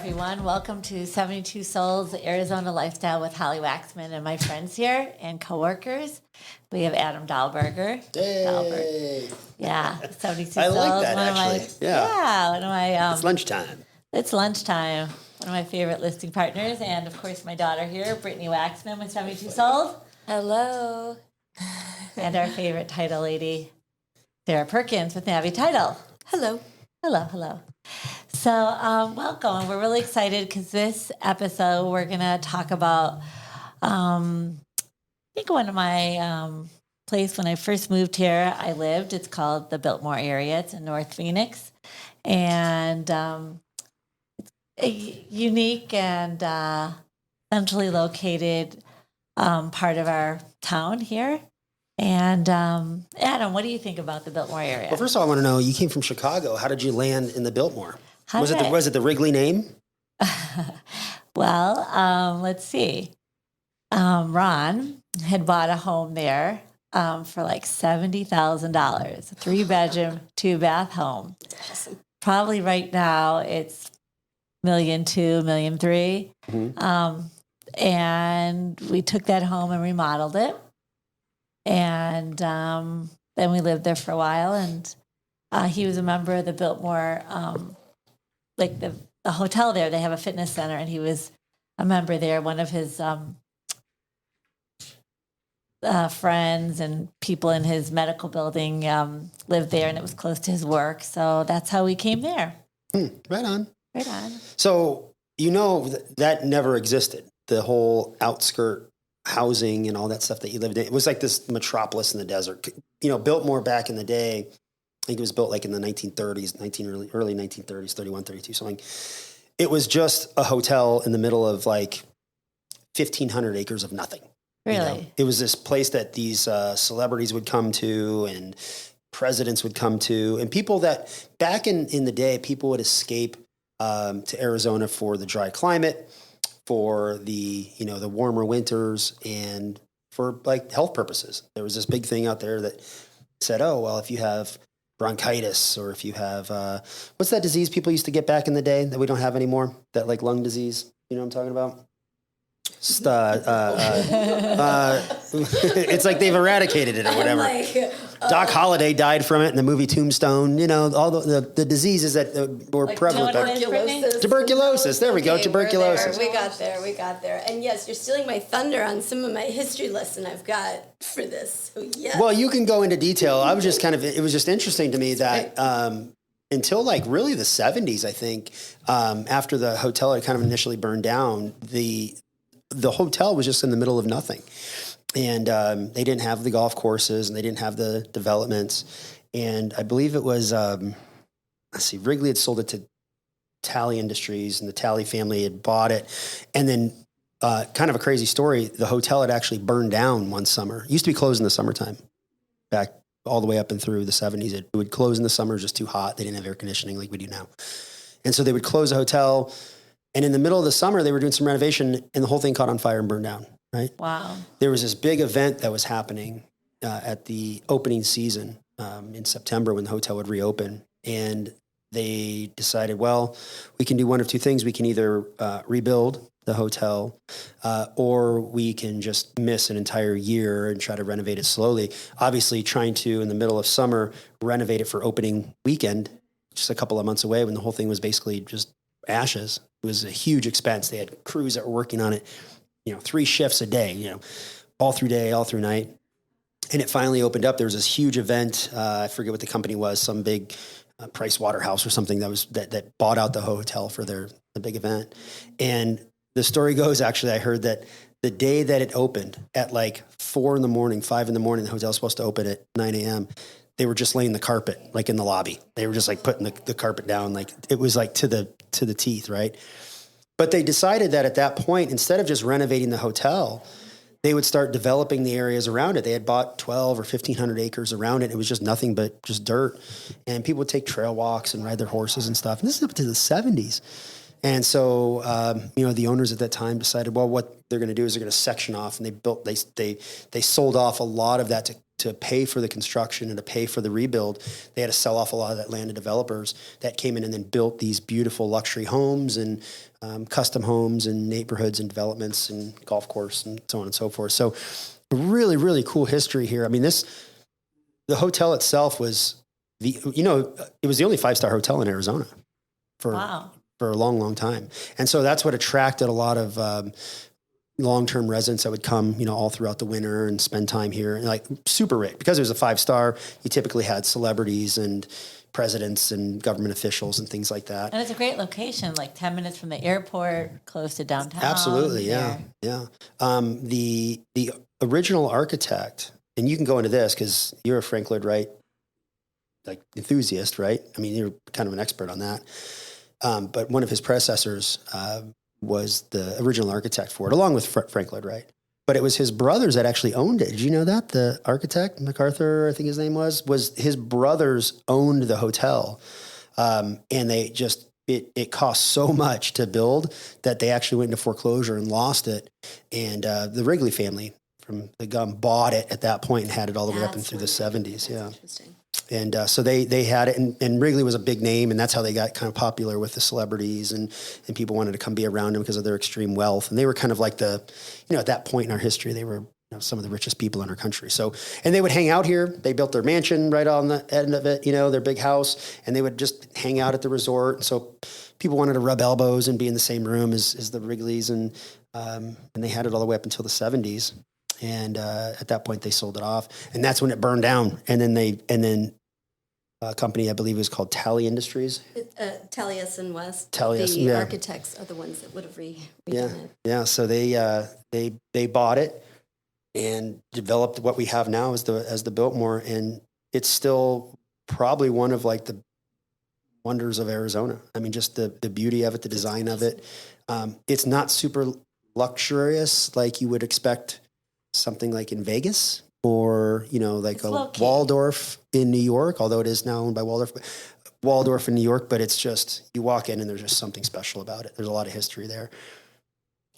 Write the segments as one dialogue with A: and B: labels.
A: everyone. Welcome to 72 Souls, Arizona Lifestyle with Holly Waxman and my friends here and coworkers. We have Adam Dahlberger.
B: Hey.
A: Yeah, 72
B: I
A: Souls.
B: like that, actually. Yeah,
A: one of my...
B: it's lunchtime.
A: It's lunchtime. One of my favorite listing partners. And, of course, my daughter here, Brittany Waxman with 72 Souls.
C: Hello.
A: And our favorite title lady, Sarah Perkins with Navy Title.
C: Hello.
A: Hello. So, welcome. We're really excited because this episode we're going to talk about, I think one of my place when I first moved here, I lived. It's called the Biltmore area. It's in North Phoenix. And it's a unique and centrally located part of our town here. And Adam, what do you think about the Biltmore area?
B: Well, first of all, I want to know, you came from Chicago. How did you land in the Biltmore? Was it the Wrigley name?
A: Well, let's see. Ron had bought a home there for like $70,000, a 3-bedroom, 2-bath home.
C: Awesome.
A: Probably right now it's $1.2 million, $1.3 million. And we took that home and remodeled it. And then we lived there for a while. And he was a member of the Biltmore, like the hotel there. They have a fitness center, and he was a member there. One of his friends and people in his medical building lived there, and it was close to his work. So that's how we came there.
B: Right on.
A: Right on.
B: So, that never existed. The whole outskirt housing and all that stuff that you lived in. It was like this metropolis in the desert. Biltmore back in the day, I think it was built like in the 1930s, early 1930s, 31, 32, something. It was just a hotel in the middle of like 1,500 acres of nothing.
A: Really?
B: It was this place that these celebrities would come to and presidents would come to. And people that back in the day, people would escape to Arizona for the dry climate, for the warmer winters, and for like health purposes. There was this big thing out there that said, oh, well, if you have bronchitis, or if you have, what's that disease people used to get back in the day that we don't have anymore? That like lung disease, you know what I'm talking about? It's like they've eradicated it or whatever. Doc Holliday died from it in the movie Tombstone. All the diseases that were prevalent. Tuberculosis. There we go. Tuberculosis.
C: We got there. And yes, you're stealing my thunder on some of my history lesson I've got for this. So yes.
B: Well, you can go into detail. I was just it was just interesting to me that until like really the 70s, I think, after the hotel had kind of initially burned down, the hotel was just in the middle of nothing. And they didn't have the golf courses, and they didn't have the developments. And I believe it was, Wrigley had sold it to Talley Industries, and the Talley family had bought it. And then kind of a crazy story, the hotel had actually burned down one summer. It used to be closed in the summertime, back all the way up and through the 70s. It would close in the summer, just too hot. They didn't have air conditioning like we do now. And so they would close the hotel. And in the middle of the summer, they were doing some renovation, and the whole thing caught on fire and burned down, right?
A: Wow.
B: There was this big event that was happening at the opening season in September when the hotel would reopen. And they decided, well, we can do one of two things. We can either rebuild the hotel or we can just miss an entire year and try to renovate it slowly. Obviously, trying to, in the middle of summer, renovate it for opening weekend, just a couple of months away when the whole thing was basically just ashes. It was a huge expense. They had crews that were working on it, 3 shifts a day, all through day, all through night. And it finally opened up. There was this huge event. I forget what the company was, some big Price Waterhouse or something that bought out the hotel for the big event. And the story goes, actually, I heard that the day that it opened at like 4 in the morning, 5 in the morning, the hotel was supposed to open at 9 a.m. They were just laying the carpet, like in the lobby. They were just like putting the carpet down. Like it was like to the teeth, right? But they decided that at that point, instead of just renovating the hotel, they would start developing the areas around it. They had bought 12 or 1,500 acres around it. It was just nothing but just dirt. And people would take trail walks and ride their horses and stuff. And this is up to the 70s. And so, the owners at that time decided, well, what they're going to do is they're going to section off, and they sold off a lot of that to pay for the construction and to pay for the rebuild, they had to sell off a lot of that land to developers that came in and then built these beautiful luxury homes and custom homes and neighborhoods and developments and golf course and so on and so forth. So a really, really cool history here. I mean, the hotel itself was it was the only 5-star hotel in Arizona for a long, long time. And so that's what attracted a lot of long-term residents that would come, all throughout the winter and spend time here, and like super rich. Because it was a 5-star, you typically had celebrities and presidents and government officials and things like that.
A: And it's a great location, like 10 minutes from the airport, close to downtown.
B: Absolutely, yeah. The original architect, and you can go into this because you're a Frank Lloyd Wright like enthusiast, right? I mean, you're kind of an expert on that. But one of his predecessors was the original architect for it, along with Frank Lloyd Wright. But it was his brothers that actually owned it. Did you know that? The architect, MacArthur, I think his name was his brothers owned the hotel. And they just, it cost so much to build that they actually went into foreclosure and lost it. And the Wrigley family from the Gum bought it at that point and had it all the way up and through the 70s. Yeah.
C: Interesting.
B: And so they had it, and Wrigley was a big name, and that's how they got kind of popular with the celebrities, and people wanted to come be around them because of their extreme wealth. And they were kind of like at that point in our history, they were some of the richest people in our country. So, and they would hang out here. They built their mansion right on the end of it, their big house, and they would just hang out at the resort. And so people wanted to rub elbows and be in the same room as the Wrigleys, and they had it all the way up until the 70s. And at that point, they sold it off, and that's when it burned down. And then a company, I believe, was called Talley Industries.
C: Tallius and West.
B: Tallius,
C: the
B: yeah.
C: architects are the ones that would have redone it.
B: Yeah. So they bought it and developed what we have now as the Biltmore, and it's still probably one of like the wonders of Arizona. I mean, just the beauty of it, the design of it. It's not super luxurious like you would expect something like in Vegas or, like
A: it's
B: a Waldorf in New York, although it is now owned by Waldorf in New York, but it's just, you walk in and there's just something special about it. There's a lot of history there.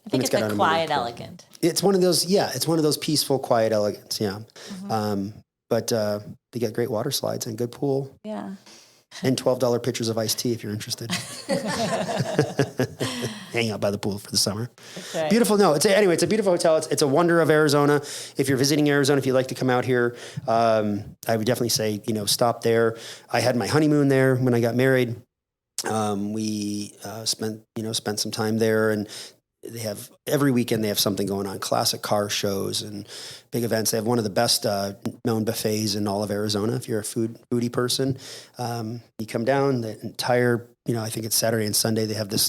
A: I think it's like quiet, elegant.
B: It's one of those, it's one of those peaceful, quiet elegance. Yeah.
A: Mm-hmm.
B: But they got great water slides and good pool.
A: Yeah.
B: And $12 pitchers of iced tea if you're interested. Hang out by the pool for the summer.
A: Right.
B: Beautiful. No, it's a beautiful hotel. It's a wonder of Arizona. If you're visiting Arizona, if you'd like to come out here, I would definitely say, stop there. I had my honeymoon there when I got married. We spent some time there, and they have every weekend they have something going on, classic car shows and big events. They have one of the best known buffets in all of Arizona. If you're a foodie person, you come down the entire, I think it's Saturday and Sunday. They have this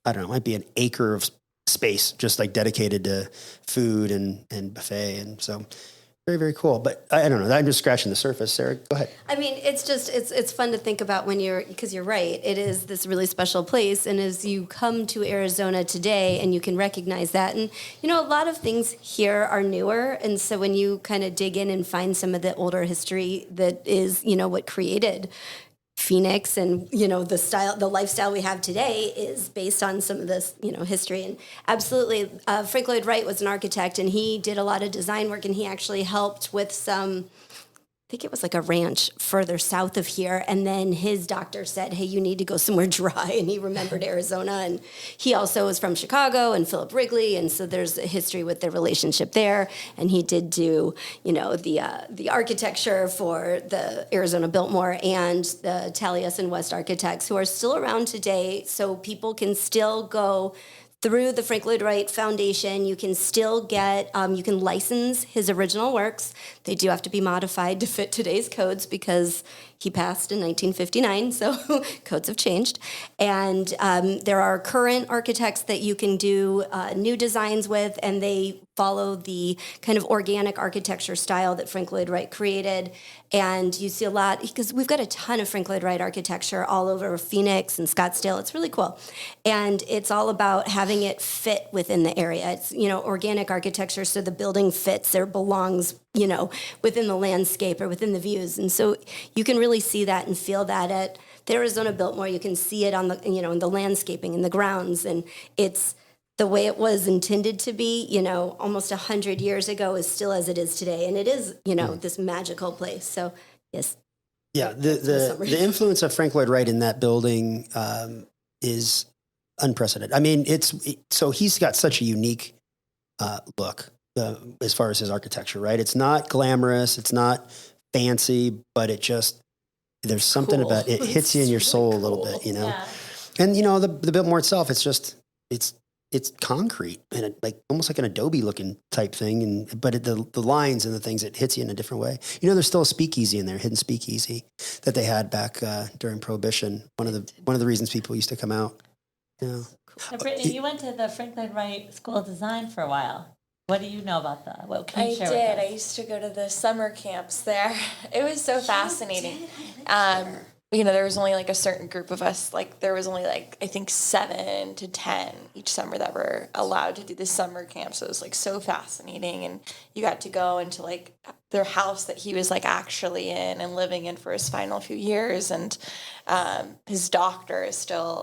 B: it might be an acre of space just like dedicated to food and buffet. And so very, very cool. But I don't know. I'm just scratching the surface. Sarah, go ahead.
C: I mean, it's just, it's fun to think about because you're right. It is this really special place. And as you come to Arizona today and you can recognize that, and, a lot of things here are newer. And so when you kind of dig in and find some of the older history that is, what created Phoenix and, the lifestyle we have today is based on some of this, history. And absolutely, Frank Lloyd Wright was an architect, and he did a lot of design work, and he actually helped with some, I think it was like a ranch further south of here. And then his doctor said, hey, you need to go somewhere dry. And he remembered Arizona. And he also was from Chicago and Philip Wrigley. And so there's a history with their relationship there. And he did do, the architecture for the Arizona Biltmore and the Tallius and West architects who are still around today. So people can still go through the Frank Lloyd Wright Foundation. You can still get, you can license his original works. They do have to be modified to fit today's codes because he passed in 1959, so codes have changed. And there are current architects that you can do new designs with, and they follow the kind of organic architecture style that Frank Lloyd Wright created. And you see a lot, because we've got a ton of Frank Lloyd Wright architecture all over Phoenix and Scottsdale. It's really cool. And it's all about having it fit within the area. It's, organic architecture, so the building fits or belongs, within the landscape or within the views. And so you can really see that and feel that at the Arizona Biltmore. You can see it on the, in the landscaping and the grounds. And it's the way it was intended to be, almost 100 years ago is still as it is today. And it is, this magical place. So, yes.
B: Yeah, the influence of Frank Lloyd Wright in that building is unprecedented. I mean, so he's got such a unique look as far as his architecture, right? It's not glamorous, it's not fancy, but there's something about it hits you in your soul a little bit,
A: Yeah.
B: And the Biltmore itself, it's concrete and almost like an Adobe looking type thing, but the lines and the things, it hits you in a different way. There's still a speakeasy in there, hidden speakeasy that they had back during Prohibition. One of the reasons people used to come out. Yeah.
A: So Brittany, you went to the Frank Lloyd Wright School of Design for a while. What do you know about that? What can you share with us?
D: I used to go to the summer camps there. It was so fascinating. There was only a certain group of us. There was only I think 7 to 10 each summer that were allowed to do the summer camp. So it was so fascinating, and you got to go into their house that he was actually in and living in for his final few years. And his doctor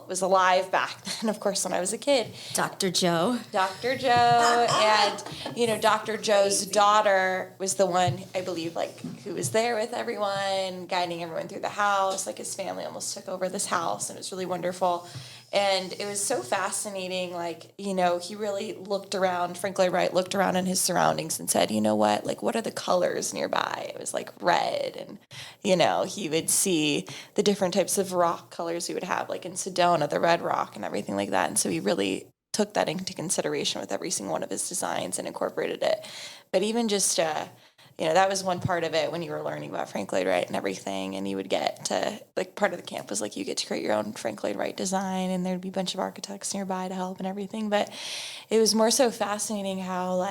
D: was alive back then, of course, when I was a kid.
C: Dr. Joe.
D: And, Dr. Joe's daughter was the one, I believe, who was there with everyone, guiding everyone through the house. His family almost took over this house, and it was really wonderful. And it was so fascinating. He really looked around, Frank Lloyd Wright looked around in his surroundings and said, you know what? What are the colors nearby? It was red. And, he would see the different types of rock colors he would have, in Sedona, the red rock and everything like that. And so he really took that into consideration with every single one of his designs and incorporated it. But even just, that was one part of it when you were learning about Frank Lloyd Wright and everything, and you would get to, part of the camp was you get to create your own Frank Lloyd Wright design, and there'd be a bunch of architects nearby to help and everything. But it was more so fascinating how,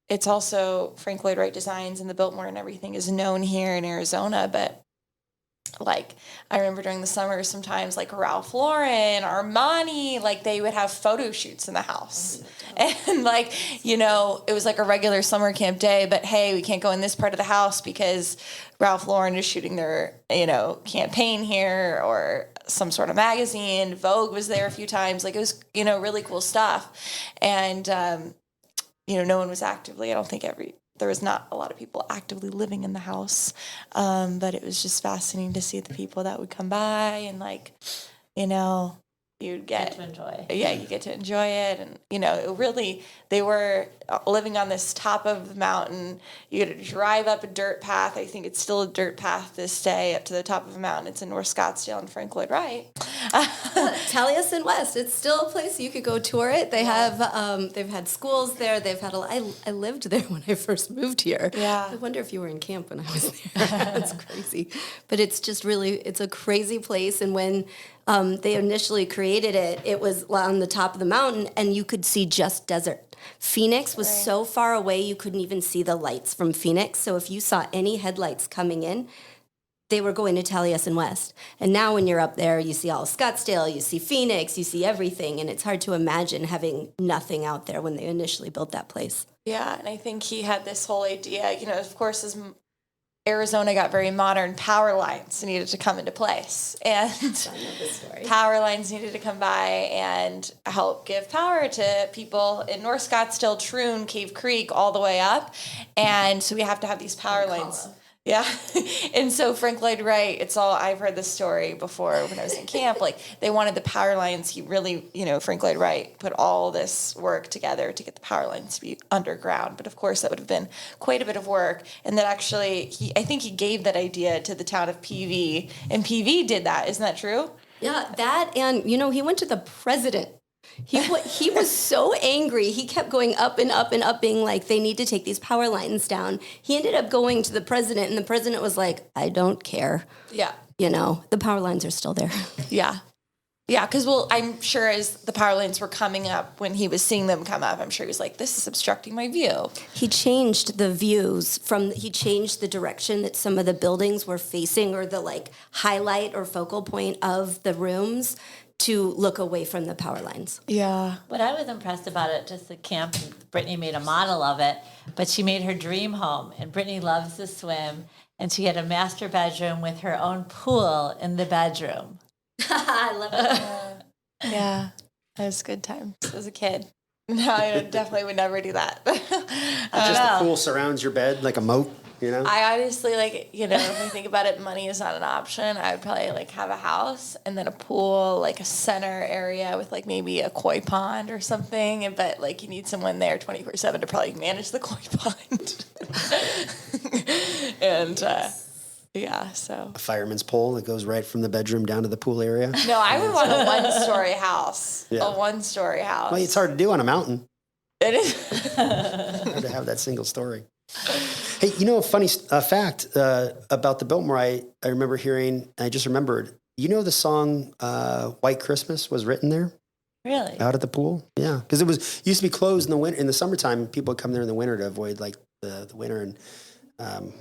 D: it's also Frank Lloyd Wright designs and the Biltmore and everything is known here in Arizona, but I remember during the summer sometimes Ralph Lauren, Armani, they would have photo shoots in the house. And it was a regular summer camp day, but hey, we can't go in this part of the house because Ralph Lauren is shooting their, campaign here, or some sort of magazine. Vogue was there a few times. It was, really cool stuff. And, no one was actively, I don't think there was not a lot of people actively living in the house, but it was just fascinating to see the people that would come by and you'd get
A: to enjoy.
D: Yeah, you get to enjoy it, and it really, they were living on this top of the mountain. You had to drive up a dirt path. I think it's still a dirt path this day up to the top of a mountain. It's in North Scottsdale and Frank Lloyd Wright.
C: Taliesin West. It's still a place you could go tour it. They have they've had schools there. They've had I lived there when I first moved here.
D: Yeah.
C: I wonder if you were in camp when I was there. That's crazy. But it's just it's a crazy place. And when they initially created it, it was on the top of the mountain, and you could see just desert. Phoenix was so far away you couldn't even see the lights from Phoenix. So if you saw any headlights coming in, they were going to Taliesin West. And now when you're up there, you see all of Scottsdale, you see Phoenix, you see everything. And it's hard to imagine having nothing out there when they initially built that place.
D: Yeah, and I think he had this whole idea, of course, as Arizona got very modern, power lines needed to come into place. And power lines needed to come by and help give power to people in North Scottsdale, Troon, Cave Creek, all the way up. And so we have to have these power lines. Yeah. And so Frank Lloyd Wright, I've heard this story before when I was in camp, they wanted the power lines. He really, Frank Lloyd Wright put all this work together to get the power lines to be underground. But of course that would have been quite a bit of work. And that actually, I think he gave that idea to the town of PV, and PV did that. Isn't that true?
C: Yeah, that, and, he went to the president. He was so angry. He kept going up and up and up, being like, they need to take these power lines down. He ended up going to the president, and the president was like, I don't care.
D: Yeah.
C: The power lines are still there.
D: Yeah. Yeah, because, I'm sure as the power lines were coming up, when he was seeing them come up, I'm sure he was like, this is obstructing my view.
C: He changed the views he changed the direction that some of the buildings were facing, or the, highlight or focal point of the rooms, to look away from the power lines.
D: Yeah.
A: What I was impressed about it, just the camp, Brittany made a model of it, but she made her dream home. And Brittany loves to swim, and she had a master bedroom with her own pool in the bedroom.
C: I love it.
D: Yeah. It was good times as a kid. No, I definitely would never do that.
B: Just the pool surrounds your bed like a moat, you know?
D: I honestly, like, if I think about it, money is not an option. I would probably like have a house and then a pool, like a center area with like maybe a koi pond or something. But like you need someone there 24/7 to probably manage the koi pond. And yeah, so.
B: A fireman's pole that goes right from the bedroom down to the pool area.
D: No, I would want a one-story house.
B: Yeah.
D: A one-story house.
B: Well, it's hard to do on a mountain.
D: It is.
B: Hard to have that single story. Hey, a funny fact about the Biltmore, I remember hearing, I just remembered, the song White Christmas was written there?
A: Really?
B: Out at the pool? Yeah. Because it used to be closed in the winter. In the summertime, people would come there in the winter to avoid like the winter. And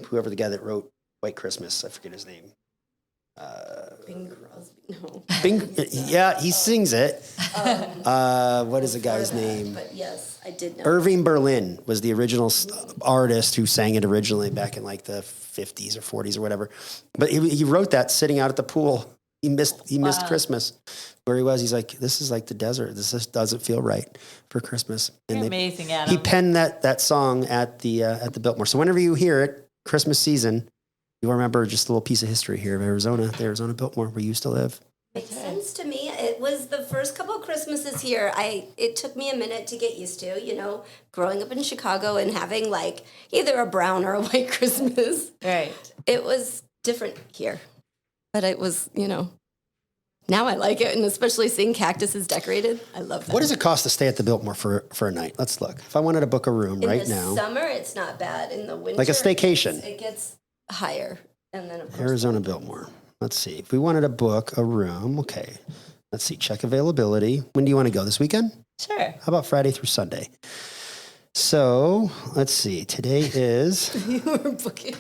B: whoever the guy that wrote White Christmas, I forget his name.
C: Bing Crosby. No.
B: Yeah, he sings it. What is the guy's name?
C: But yes, I did know.
B: Irving Berlin was the original artist who sang it originally back in like the 50s or 40s or whatever. But he wrote that sitting out at the pool. He missed Christmas where he was. He's like, this is like the desert. This just doesn't feel right for Christmas. And
A: You're amazing, Adam.
B: He penned that song at the Biltmore. So whenever you hear it, Christmas season, you'll remember just a little piece of history here of Arizona, the Arizona Biltmore, where you used to live.
C: Makes sense to me. It was the first couple of Christmases here. It took me a minute to get used to, growing up in Chicago and having like either a brown or a white Christmas.
A: Right.
C: It was different here. But it was, now I like it, and especially seeing cactuses decorated. I love that.
B: What does it cost to stay at the Biltmore for a night? Let's look. If I wanted to book a room
C: in
B: right
C: the
B: now.
C: summer, it's not bad. In the winter,
B: Like a staycation.
C: It gets higher. And then, of course,
B: Arizona Biltmore. Let's see. If we wanted to book a room, okay. Let's see. Check availability. When do you want to go? This weekend?
A: Sure.
B: How about Friday through Sunday? So let's see. Today is
C: you were booking.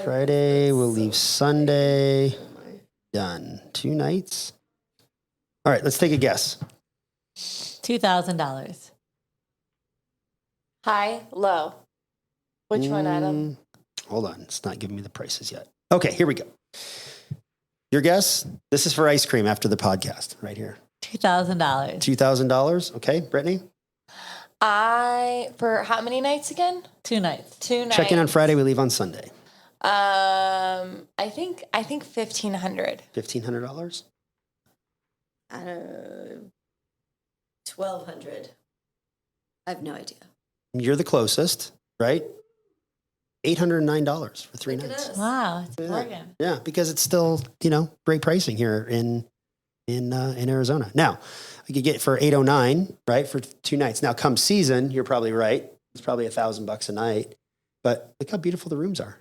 B: Friday. We'll leave Sunday. Done. 2 nights. All right. Let's take a guess.
A: $2,000.
D: High, low. Which one, Adam?
B: Hold on. It's not giving me the prices yet. Okay. Here we go. Your guess? This is for ice cream after the podcast right here.
A: $2,000.
B: $2,000. Okay. Brittany?
D: For how many nights again?
A: 2 nights.
D: 2 nights.
B: Check in on Friday. We leave on Sunday.
D: I think $1,500.
B: $1,500?
C: $1,200. I have no idea.
B: You're the closest, right? $809 for 3
C: Look at
B: nights.
C: us.
A: Wow, it's
B: Yeah.
A: bargain.
B: Yeah, because it's still, great pricing here in Arizona. Now, we could get for $809, right, for 2 nights. Now, come season, you're probably right. It's probably $1,000 a night. But look how beautiful the rooms are.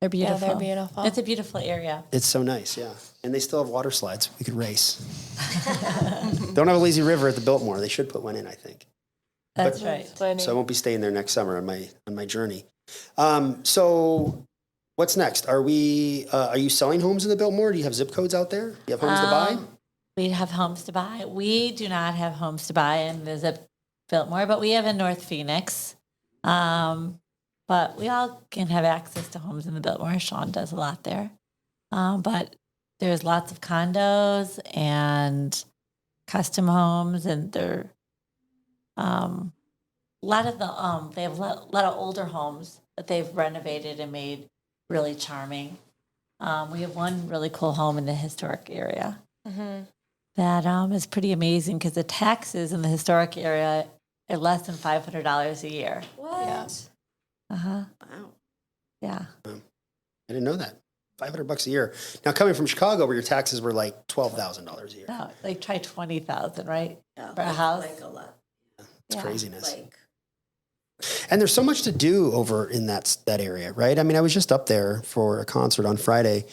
A: They're beautiful.
D: Yeah, they're beautiful.
A: It's a beautiful area.
B: It's so nice, yeah. And they still have water slides. We could race. Don't have a lazy river at the Biltmore. They should put one in, I think.
A: That's
B: But-
A: right.
D: Funny.
B: So I won't be staying there next summer on my journey. So what's next? Are you selling homes in the Biltmore? Do you have zip codes out there? Do you have homes to buy?
A: We have homes to buy. We do not have homes to buy in the Zip Biltmore, but we have in North Phoenix. But we all can have access to homes in the Biltmore. Sean does a lot there. But there's lots of condos and custom homes, and they're a lot of they have a lot of older homes that they've renovated and made really charming. We have one really cool home in the historic area that is pretty amazing because the taxes in the historic area are less than $500 a year.
C: What?
D: Yeah.
C: Wow.
A: Yeah.
B: I didn't know that. $500 a year. Now, coming from Chicago, where your taxes were like $12,000 a year.
A: No, like try 20,000, right?
C: Yeah,
A: For a house?
C: Like a lot.
B: It's
A: Yeah.
B: craziness.
C: Like,
B: And there's so much to do over in that area, right? I mean, I was just up there for a concert on Friday,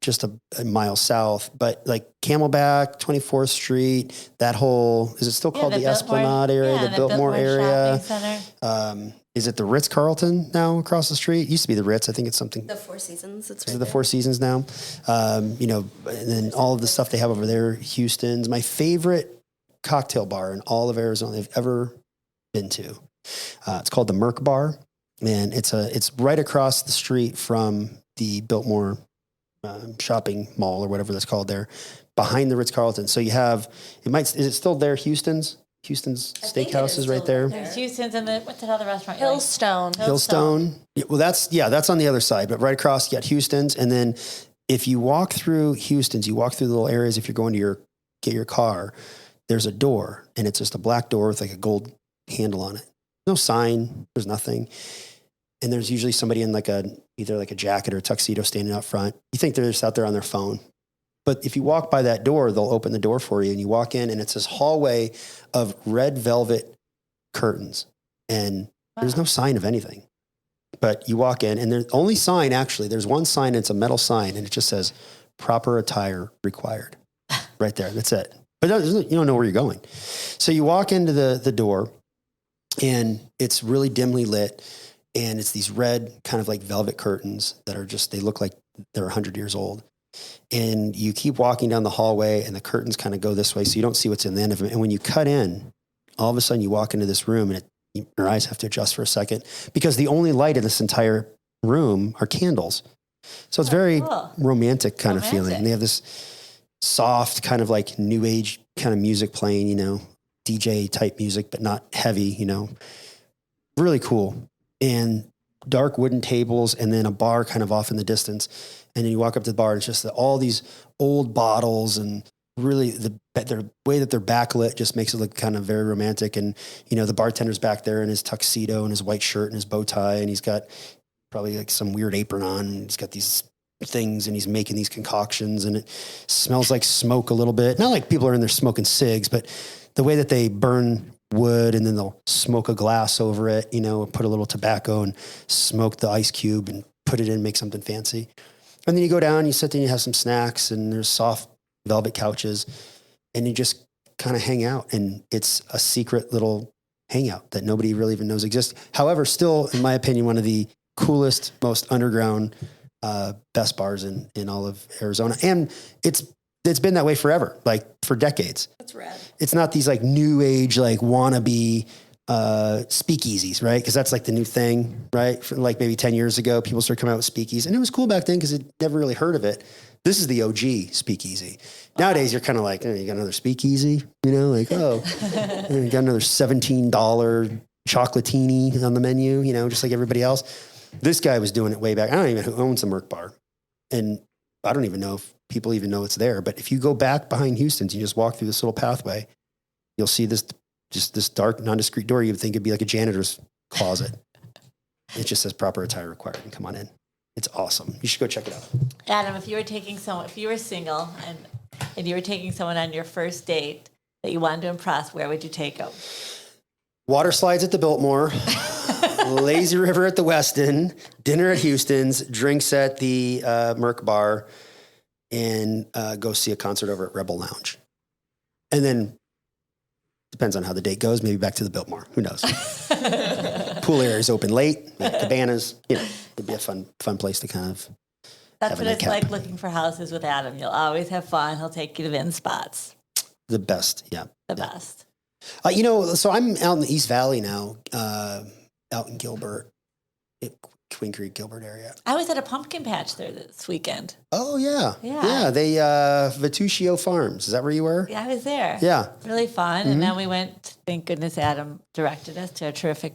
B: just a mile south, but like Camelback, 24th Street, that whole, is it still called the
A: Biltmore-
B: Esplanade area,
A: yeah,
B: the Biltmore area?
A: Shopping Center.
B: Is it the Ritz-Carlton now across the street? It used to be the Ritz. I think it's something.
C: the Four Seasons. It's
B: Is
C: right
B: it the
C: there.
B: Four Seasons now? And then all of the stuff they have over there, Houston's. My favorite cocktail bar in all of Arizona I've ever been to. It's called the Merc Bar, and it's right across the street from the Biltmore shopping mall or whatever that's called there, behind the Ritz-Carlton. So you have, is it still there, Houston's
C: think it
B: Steakhouse
C: is
B: is right
C: still
B: there.
C: there.
A: There's Houston's and what's that other restaurant? you like?
D: Hillstone.
B: Hillstone. Yeah, well, that's on the other side, but right across, you got Houston's. And then if you walk through Houston's, you walk through the little areas, if you're going to get your car, there's a door, and it's just a black door with like a gold handle on it. No sign, there's nothing. And there's usually somebody in either like a jacket or a tuxedo standing out front. You think they're just out there on their phone. But if you walk by that door, they'll open the door for you, and you walk in, and it's this hallway of red velvet curtains. And there's no sign of anything. But you walk in, and there's only sign, actually, there's one sign, and it's a metal sign, and it just says, proper attire required. Right there, that's it. But you don't know where you're going. So you walk into the door, and it's really dimly lit, and it's these red kind of like velvet curtains that are just, they look like they're 100 years old. And you keep walking down the hallway, and the curtains kind of go this way, so you don't see what's in the end of them. And when you cut in, all of a sudden you walk into this room, and your eyes have to adjust for a second, because the only light in this entire room are candles. So it's very romantic kind of feeling. And they have this soft kind of like new age kind of music playing, DJ type music, but not heavy, really cool. And dark wooden tables, and then a bar kind of off in the distance. And then you walk up to the bar, and it's just all these old bottles, and really the way that they're backlit just makes it look kind of very romantic. And, the bartender's back there in his tuxedo and his white shirt and his bow tie, and he's got probably like some weird apron on, and he's got these things, and he's making these concoctions, and it smells like smoke a little bit. Not like people are in there smoking cigs, but the way that they burn wood, and then they'll smoke a glass over it, put a little tobacco and smoke the ice cube and put it in, make something fancy. And then you go down, you sit there, and you have some snacks, and there's soft velvet couches, and you just kind of hang out. And it's a secret little hangout that nobody really even knows exists. However, still, in my opinion, one of the coolest, most underground, best bars in all of Arizona. And it's been that way forever, like for decades.
C: That's rad.
B: It's not these like new age, like wannabe speakeasies, right? Because that's like the new thing, right? For like maybe 10 years ago, people started coming out with speakeasies, and it was cool back then because I'd never really heard of it. This is the OG speakeasy. Nowadays, you're kind of like, you got another speakeasy, like, you got another $17 chocolatini on the menu, just like everybody else. This guy was doing it way back. I don't even know who owns the Merc Bar. And I don't even know if people even know it's there. But if you go back behind Houston's, you just walk through this little pathway, you'll see this dark, nondiscreet door. You would think it'd be like a janitor's closet. It just says proper attire required, and come on in. It's awesome. You should go check it out.
A: Adam, if you were single and you were taking someone on your first date that you wanted to impress, where would you take them?
B: Water slides at the Biltmore, lazy river at the Westin, dinner at Houston's, drinks at the Merc Bar, and go see a concert over at Rebel Lounge. And then, depends on how the date goes, maybe back to the Biltmore. Who knows? Pool area is open late, cabanas. It'd be a fun place to kind of.
A: That's what it's like looking for houses with Adam. You'll always have fun. He'll take you to the spots.
B: The best, yeah.
A: The best.
B: So I'm out in the East Valley now, out in Gilbert, Queen Creek, Gilbert area.
A: I was at a pumpkin patch there this weekend.
B: Oh, yeah.
A: Yeah.
B: Yeah, they, Vittuccio Farms. Is that where you were?
A: Yeah, I was there.
B: Yeah.
A: Really fun. And then we went, thank goodness Adam directed us to a terrific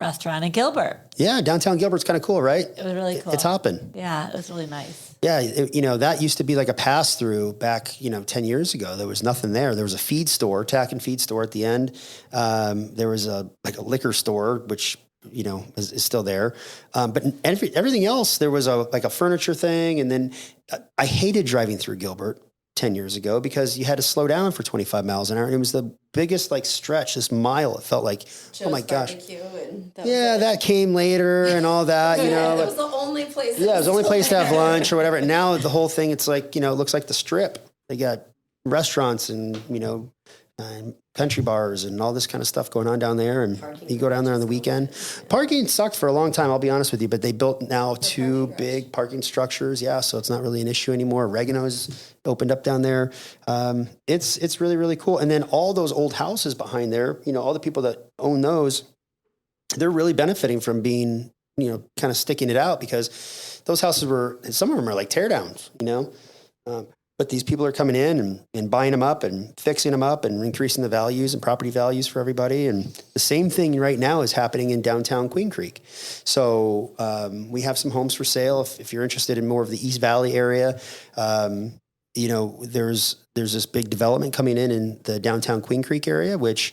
A: restaurant in Gilbert.
B: Yeah, downtown Gilbert's kind of cool, right?
A: It was really cool.
B: It's hopping.
A: Yeah, it was really nice.
B: Yeah, that used to be like a pass-through back, 10 years ago. There was nothing there. There was a feed store, tack and feed store at the end. There was a liquor store, which, is still there. But everything else, there was a furniture thing. And then I hated driving through Gilbert 10 years ago because you had to slow down for 25 miles an hour. And it was the biggest stretch, this mile. It felt like, oh my gosh. That came later and all that,
C: It was the only place.
B: Yeah, it was the only place to have lunch or whatever. And now the whole thing, it's like, it looks like the Strip. They got restaurants and, country bars and all this kind of stuff going on down there. And you go down there on the weekend. Parking sucked for a long time, I'll be honest with you, but they built now 2 big parking structures. Yeah, so it's not really an issue anymore. Oregano's opened up down there. It's really, really cool. And then all those old houses behind there, all the people that own those, they're really benefiting from being, kind of sticking it out because those houses some of them are like tear downs, you know. But these people are coming in and buying them up and fixing them up and increasing the values and property values for everybody. And the same thing right now is happening in downtown Queen Creek. So we have some homes for sale. If you're interested in more of the East Valley area, you know, there's this big development coming in the downtown Queen Creek area, which,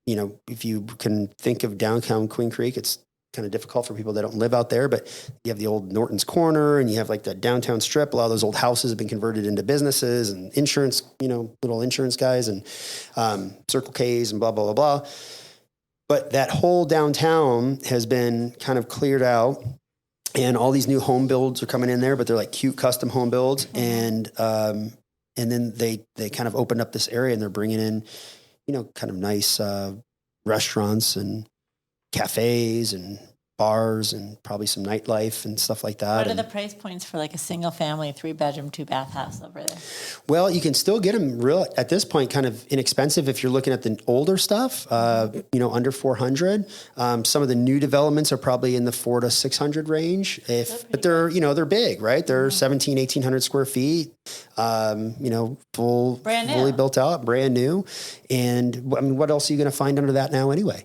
B: you know, if you can think of downtown Queen Creek, it's kind of difficult for people that don't live out there, but you have the old Norton's Corner and you have like the downtown strip. A lot of those old houses have been converted into businesses and insurance, you know, little insurance guys and Circle K's and blah, blah, blah, blah. But that whole downtown has been kind of cleared out and all these new home builds are coming in there, but they're like cute custom home builds. And then they kind of opened up this area and they're bringing in, you know, kind of nice restaurants and cafes and bars and probably some nightlife and stuff like that.
A: What are the price points for like a single family, 3-bedroom, 2-bath house over there?
B: Well, you can still get them at this point kind of inexpensive if you're looking at the older stuff, you know, under 400. Some of the new developments are probably in the 400 to 600 range. But they're, you know, they're big, right? They're 1,800 square feet, you know, fully built out, brand new. And I mean, what else are you going to find under that now anyway?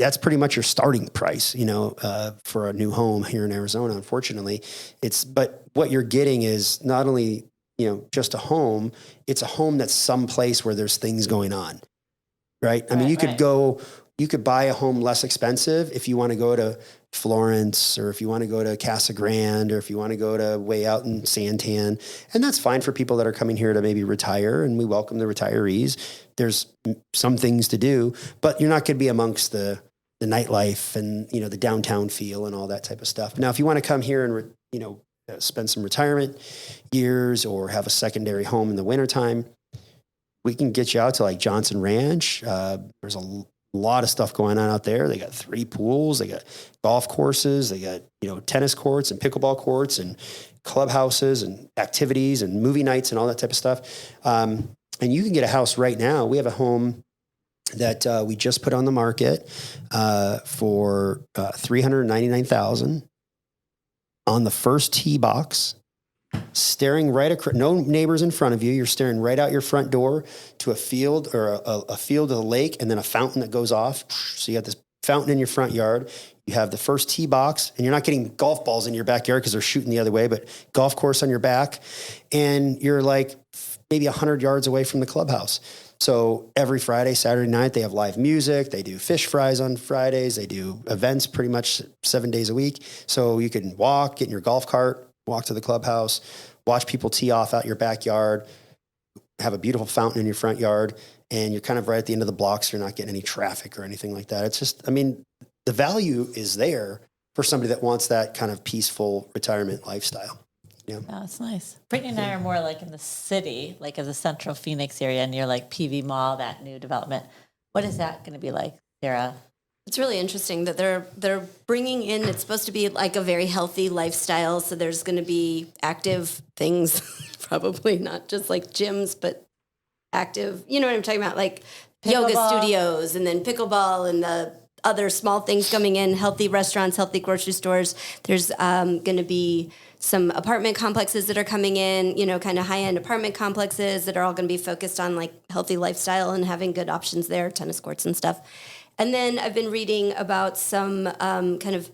B: That's pretty much your starting price, you know, for a new home here in Arizona. Unfortunately, but what you're getting is not only, you know, just a home, it's a home that's someplace where there's things going on, right? I mean, you could buy a home less expensive if you want to go to Florence or if you want to go to Casa Grande or if you want to go to way out in Santan. And that's fine for people that are coming here to maybe retire, and we welcome the retirees. There's some things to do, but you're not going to be amongst the nightlife and, you know, the downtown feel and all that type of stuff. Now, if you want to come here and, you know, spend some retirement years or have a secondary home in the wintertime, we can get you out to like Johnson Ranch. There's a lot of stuff going on out there. They got 3 pools, they got golf courses, they got, you know, tennis courts and pickleball courts and clubhouses and activities and movie nights and all that type of stuff. And you can get a house right now. We have a home that we just put on the market for $399,000 on the first tee box, staring right across, no neighbors in front of you. You're staring right out your front door to a field or a field of a lake, and then a fountain that goes off. So you got this fountain in your front yard. You have the first tee box, and you're not getting golf balls in your backyard because they're shooting the other way, but golf course on your back, and you're like maybe 100 yards away from the clubhouse. So every Friday, Saturday night, they have live music. They do fish fries on Fridays. They do events pretty much 7 days a week. So you can walk, get in your golf cart, walk to the clubhouse, watch people tee off out your backyard, have a beautiful fountain in your front yard, and you're kind of right at the end of the block, so you're not getting any traffic or anything like that. It's just, I mean, the value is there for somebody that wants that kind of peaceful retirement lifestyle. Yeah.
A: Oh, that's nice. Brittany and I are more like in the city, like as a central Phoenix area near like PV Mall, that new development. What is that going to be like, Sarah?
C: It's really interesting that they're bringing in, it's supposed to be like a very healthy lifestyle. So there's going to be active things, probably not just like gyms, but active, you know what I'm talking about? Like yoga studios and then pickleball and the other small things coming in, healthy restaurants, healthy grocery stores. There's going to be some apartment complexes that are coming in, you know, kind of high-end apartment complexes that are all going to be focused on like healthy lifestyle and having good options there, tennis courts and stuff. And then I've been reading about some kind of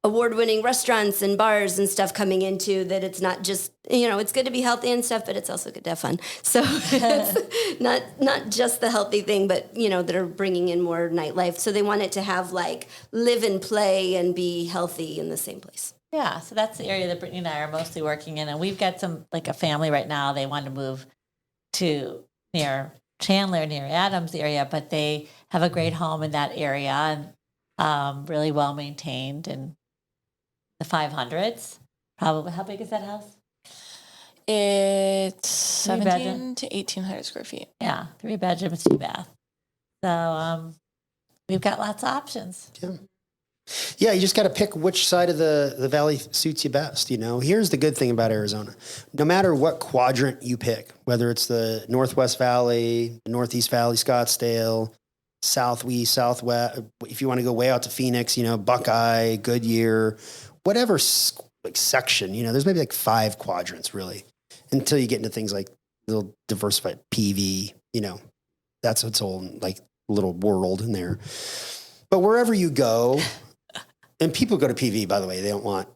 C: award-winning restaurants and bars and stuff coming into that. It's not just, you know, it's good to be healthy and stuff, but it's also good to have fun. So it's not just the healthy thing, but, you know, that are bringing in more nightlife. So they want it to have like live and play and be healthy in the same place.
A: Yeah, so that's the area that Brittany and I are mostly working in. And we've got some, like a family right now, they want to move to near Chandler, near Adams area, but they have a great home in that area and really well maintained and the 500s. Probably, how big is that house?
D: It's 17
A: bedroom.
D: to 1,800 square feet.
A: Yeah, 3 bedrooms, 2 bath. So we've got lots of options.
B: Yeah. Yeah, you just got to pick which side of the valley suits you best. You know, here's the good thing about Arizona. No matter what quadrant you pick, whether it's the Northwest Valley, Northeast Valley, Scottsdale, Southeast, Southwest, if you want to go way out to Phoenix, you know, Buckeye, Goodyear, whatever, like section. There's maybe like 5 quadrants really, until you get into things like little diversified PV. That's its own like little world in there. But wherever you go, and people go to PV, by the way, they don't want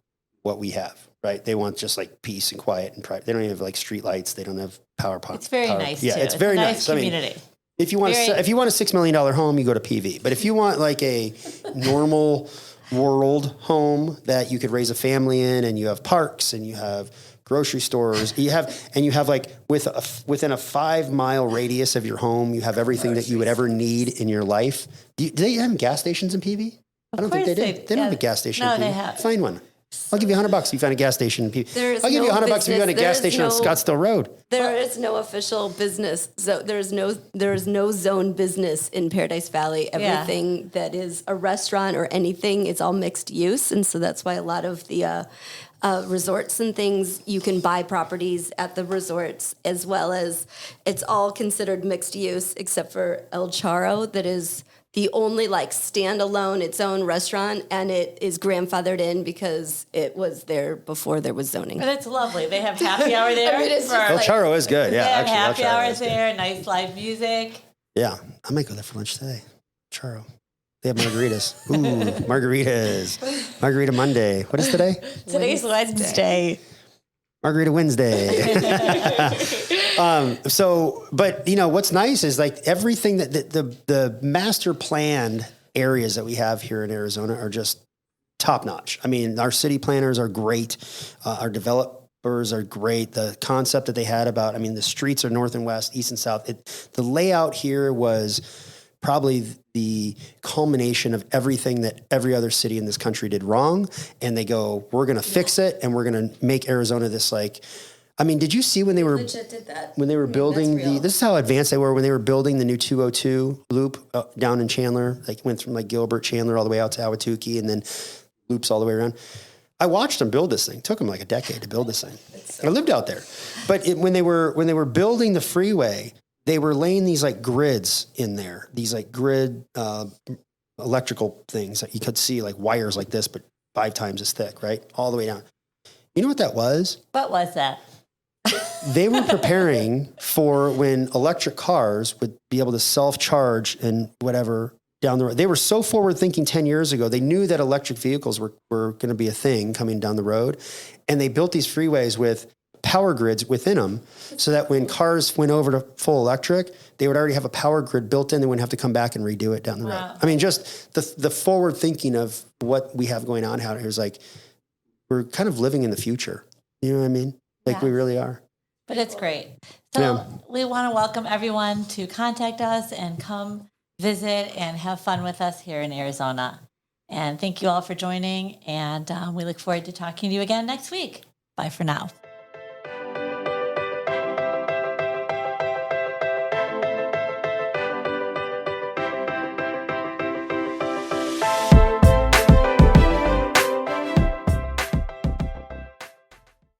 B: what we have, right? They want just like peace and quiet and private. They don't even have like street lights. They don't have power.
A: It's very nice.
B: Yeah,
A: too.
B: it's very
A: a
B: nice.
A: Community.
B: I mean, if you want a $6 million home, you go to PV. But if you want like a normal world home that you could raise a family in, and you have parks and you have grocery stores, you have like within a 5-mile radius of your home, you have everything that you would ever need in your life. Do they have gas stations in PV? I don't think they do. They don't have a gas station.
A: No,
B: in PV.
A: they have.
B: Find one. I'll give you $100 if you find a gas station in PV. I'll give
C: no
B: you $100 if you find a
C: business.
B: gas station on Scottsdale Road.
C: There is no official business. So there is no zone business in Paradise Valley. Everything that is a restaurant or anything, it's all mixed use. And so that's why a lot of the resorts and things, you can buy properties at the resorts, as well as it's all considered mixed use, except for El Charro, that is the only like standalone, its own restaurant, and it is grandfathered in because it was there before there was zoning.
A: But it's lovely. They have happy hour there.
B: El Charro is good. Yeah,
A: They have
B: actually,
A: happy
B: El Charro
A: hours
B: is good.
A: there, nice live music.
B: Yeah, I might go there for lunch today. Charro. They have margaritas. Ooh, margaritas. Margarita Monday. What is today?
A: Today's Wednesday.
B: Margarita Wednesday. But what's nice is like everything that the master planned areas that we have here in Arizona are just top notch. I mean, our city planners are great. Our developers are great. The concept that they had about, the streets are north and west, east and south. The layout here was probably the culmination of everything that every other city in this country did wrong. And they go, we're going to fix it. And we're going to make Arizona this like, did you see when they were,
C: Legit did that.
B: building
C: that's real.
B: this is how advanced they were when they were building the new 202 loop down in Chandler, like went from like Gilbert, Chandler, all the way out to Ahwatukee, and then loops all the way around. I watched them build this thing. It took them like a decade to build this thing. I lived out there. But when they were building the freeway, they were laying these like grids in there, these like grid electrical things that you could see, like wires like this, but 5 times as thick, right? All the way down. You know what that was?
A: What was that?
B: They were preparing for when electric cars would be able to self-charge and whatever down the road. They were so forward thinking 10 years ago. They knew that electric vehicles were going to be a thing coming down the road. And they built these freeways with power grids within them so that when cars went over to full electric, they would already have a power grid built in. They wouldn't have to come back and redo it down the road.
A: Wow.
B: Just the forward thinking of what we have going on out here is like, we're kind of living in the future. You know what I mean? Like we really are.
A: But it's great. So we want to welcome everyone to contact us and come visit and have fun with us here in Arizona. And thank you all for joining. And we look forward to talking to you again next week. Bye for now.